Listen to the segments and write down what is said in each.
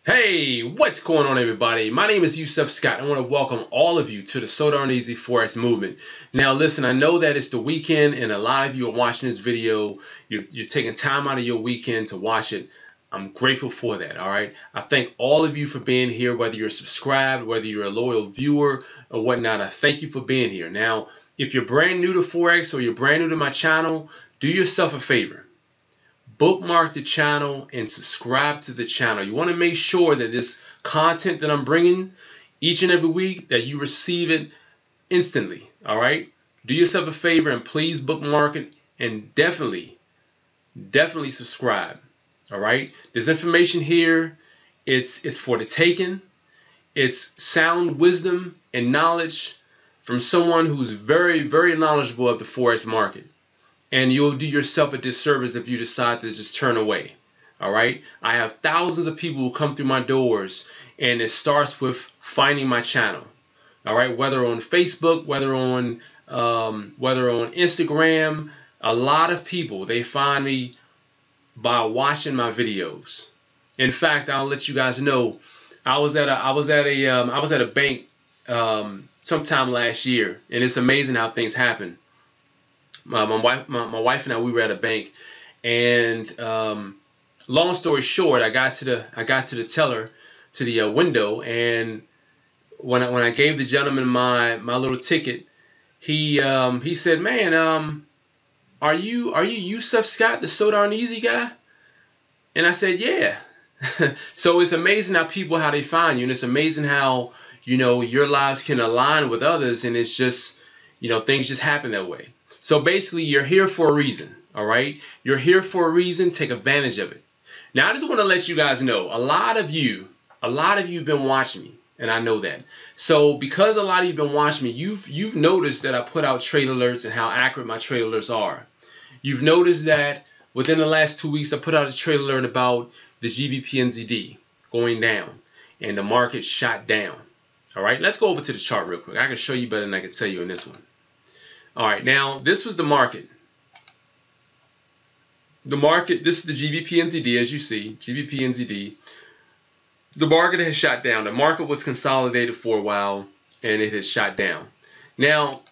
Hey, what's going on, everybody? My name is Yusef Scott. I want to welcome all of you to the So Darn Easy Forex movement. Now, listen, I know that it's the weekend and a lot of you are watching this video. You're taking time out of your weekend to watch it. I'm grateful for that, all right? I thank all of you for being here, whether you're subscribed, whether you're a loyal viewer or whatnot. I thank you for being here. Now, if you're brand new to Forex or you're brand new to my channel, do yourself a favor. Bookmark the channel and subscribe to the channel. You want to make sure that this content that I'm bringing each and every week, that you receive it instantly. All right, do yourself a favor and please bookmark it and definitely subscribe. All right, this information here, it's for the taking. It's sound wisdom and knowledge from someone who's very knowledgeable of the Forex market. And you'll do yourself a disservice if you decide to just turn away. All right. I have thousands of people who come through my doors, and it starts with finding my channel. All right. Whether on Facebook, whether on Instagram, a lot of people, they find me by watching my videos. In fact, I'll let you guys know, I was at a bank sometime last year, and it's amazing how things happen. My wife and I, we were at a bank, and long story short, I got to the teller, to the window, and when I gave the gentleman my little ticket, he said, "Man, are you Yusef Scott, the So Darn Easy guy?" And I said, "Yeah." So it's amazing how they find you, and it's amazing how your lives can align with others, and it's just things just happen that way. So basically, you're here for a reason, all right? You're here for a reason. Take advantage of it. Now, I just want to let you guys know, a lot of you have been watching me, and I know that. So because a lot of you have been watching me, you've noticed that I put out trade alerts and how accurate my trade alerts are. You've noticed that within the last 2 weeks, I put out a trade alert about the GBP NZD going down, and the market shot down. All right, let's go over to the chart real quick. I can show you better than I can tell you in this one. All right, now this was the market. The market, this is the GBP NZD, as you see, GBP NZD. The market has shot down. The market was consolidated for a while, and it has shot down. Now,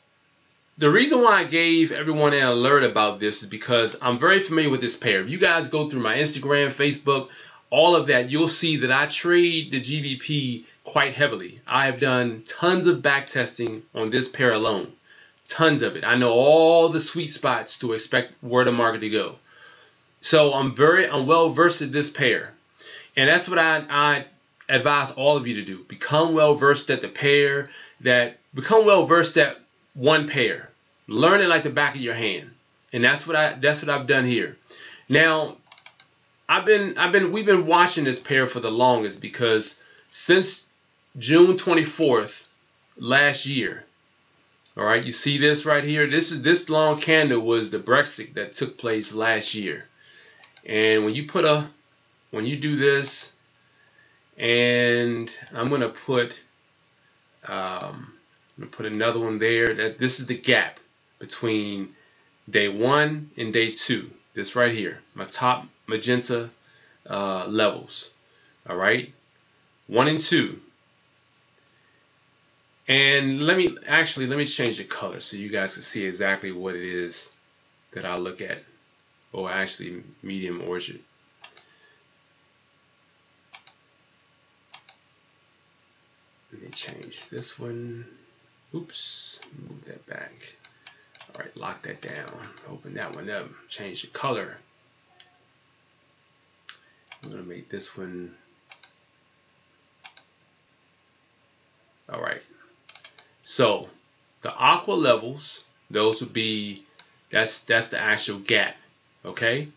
the reason why I gave everyone an alert about this is because I'm very familiar with this pair. If you guys go through my Instagram, Facebook, all of that, you'll see that I trade the GBP quite heavily. I have done tons of back testing on this pair alone. Tons of it. I know all the sweet spots to expect where the market to go. So I'm well versed in this pair. And that's what I advise all of you to do. Become well versed at the pair, become well versed at one pair. Learn it like the back of your hand. And that's what I've done here. Now, we've been watching this pair for the longest, because since June 24th last year, all right, you see this right here. This long candle was the Brexit that took place last year. And when you do this, and I'm gonna put another one there. This is the gap between day 1 and day 2. This right here, my top magenta levels. All right, 1 and 2. And let me change the color so you guys can see exactly what it is that I look at. Or actually, medium orchard. Let me change this one. Oops, move that back. All right, lock that down. Open that one up. Change the color. I'm gonna make this one. All right. So the aqua levels, those would be, that's the actual gap, okay?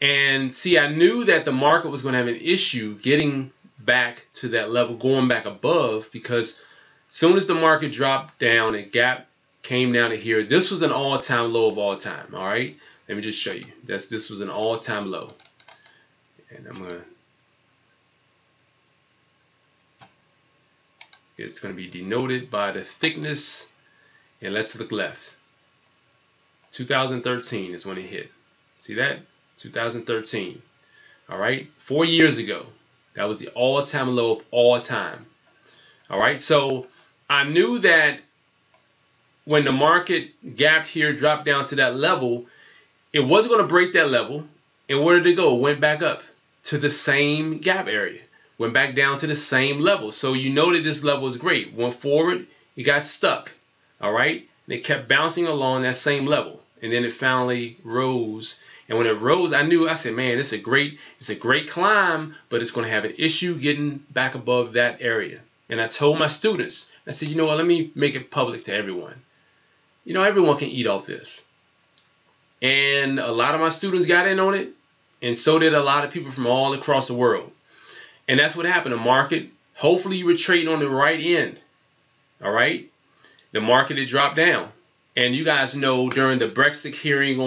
And see, I knew that the market was going to have an issue getting back to that level, going back above, because as soon as the market dropped down and gap came down to here, this was an all-time low of all time, all right? Let me just show you. This was an all-time low. And it's going to be denoted by the thickness, and let's look left. 2013 is when it hit. See that? 2013. All right, 4 years ago. That was the all-time low of all time. All right, so I knew that when the market gapped here, dropped down to that level, it wasn't going to break that level. And where did it go? It went back up to the same gap area. Went back down to the same level. So you know that this level is great. Went forward, it got stuck. All right, and it kept bouncing along that same level. And then it finally rose. And when it rose, I said, man, it's a great climb, but it's going to have an issue getting back above that area. And I told my students, I said, you know what, let me make it public to everyone. You know, everyone can eat off this. And a lot of my students got in on it, and so did a lot of people from all across the world. And that's what happened. The market, hopefully you were trading on the right end. All right? The market had dropped down. And you guys know during the Brexit hearing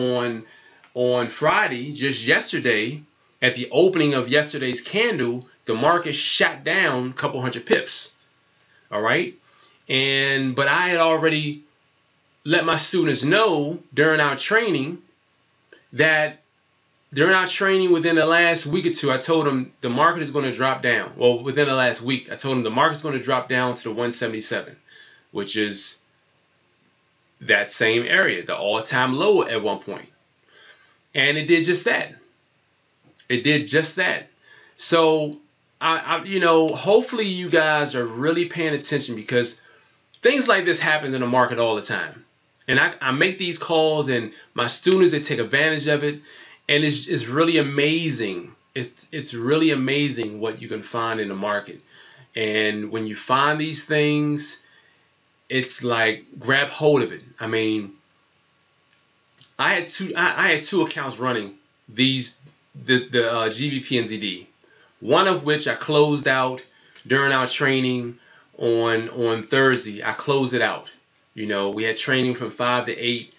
on Friday, just yesterday, at the opening of yesterday's candle, the market shot down a couple hundred pips. All right? But I had already let my students know during our training that within the last week or two, I told them the market is going to drop down. Well, within the last week, I told them the market's going to drop down to the 177, which is that same area, the all-time low at one point. And it did just that. It did just that. So, you know, hopefully you guys are really paying attention, because things like this happen in the market all the time. And I make these calls, and my students, they take advantage of it. And it's really amazing. It's really amazing what you can find in the market. And when you find these things, it's like grab hold of it. I mean, I had two accounts running the GBP and NZD. One of which I closed out during our training on Thursday. I closed it out. You know, we had training from 5 to 8.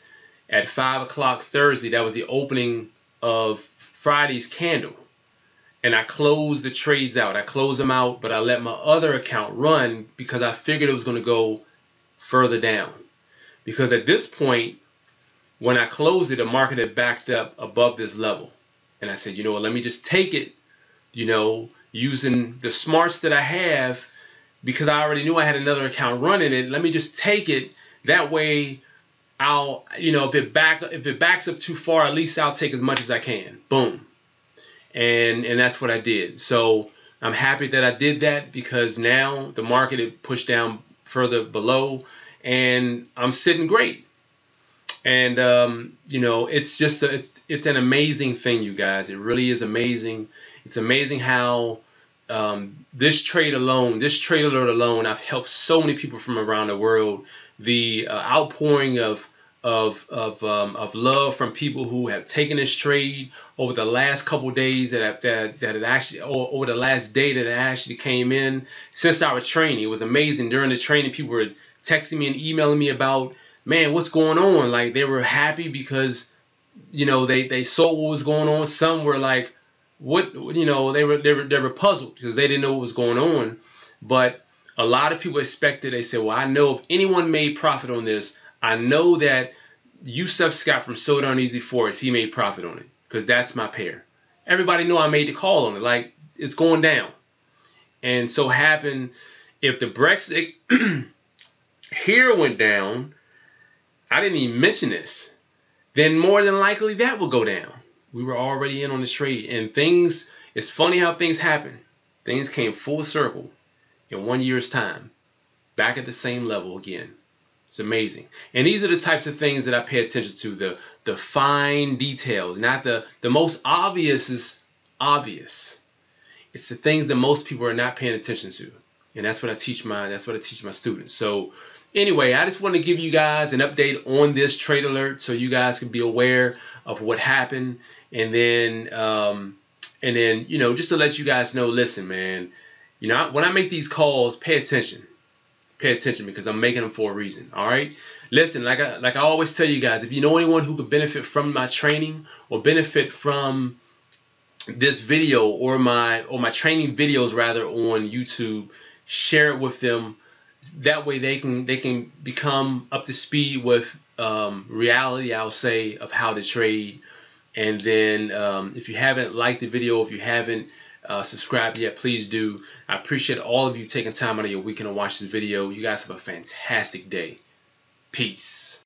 At 5 o'clock Thursday, that was the opening of Friday's candle. And I closed the trades out. I closed them out, but I let my other account run because I figured it was going to go further down. Because at this point, when I closed it, the market had backed up above this level. And I said, you know what, let me just take it, you know, using the smarts that I have, because I already knew I had another account running it. Let me just take it. That way, I'll, you know, if it backs up too far, at least I'll take as much as I can. Boom. And that's what I did. So I'm happy that I did that, because now the market had pushed down further below, and I'm sitting great. And you know, it's just it's an amazing thing, you guys. It really is amazing. It's amazing how this trade alone, this trade alert alone, I've helped so many people from around the world. The outpouring of love from people who have taken this trade over the last couple days that it actually, over the last day that it actually came in since our training. It was amazing. During the training, people were texting me and emailing me about, man, what's going on? Like, they were happy because, you know, they saw what was going on. Some were like, what, you know, they were puzzled because they didn't know what was going on. But a lot of people expected, they said, well, I know if anyone made profit on this, I know that Yusef Scott from So Darn Easy Forex, he made profit on it, because that's my pair. Everybody knew I made the call on it. Like, it's going down. And so happened, if the Brexit here went down, I didn't even mention this, then more than likely that will go down. We were already in on this trade. And things, it's funny how things happen. Things came full circle in 1 year's time, back at the same level again. It's amazing. And these are the types of things that I pay attention to, the fine details. Not the most obvious is obvious. It's the things that most people are not paying attention to. And that's what I teach my students. So anyway, I just want to give you guys an update on this trade alert so you guys can be aware of what happened. And then you know, just to let you guys know, listen, man, you know, when I make these calls, pay attention. Pay attention, because I'm making them for a reason. All right. Listen, like I always tell you guys, if you know anyone who could benefit from my training or benefit from this video or my training videos rather on YouTube, share it with them. That way they can become up to speed with reality, I'll say, of how to trade. And then if you haven't liked the video, if you haven't subscribed yet, please do. I appreciate all of you taking time out of your weekend to watch this video. You guys have a fantastic day. Peace.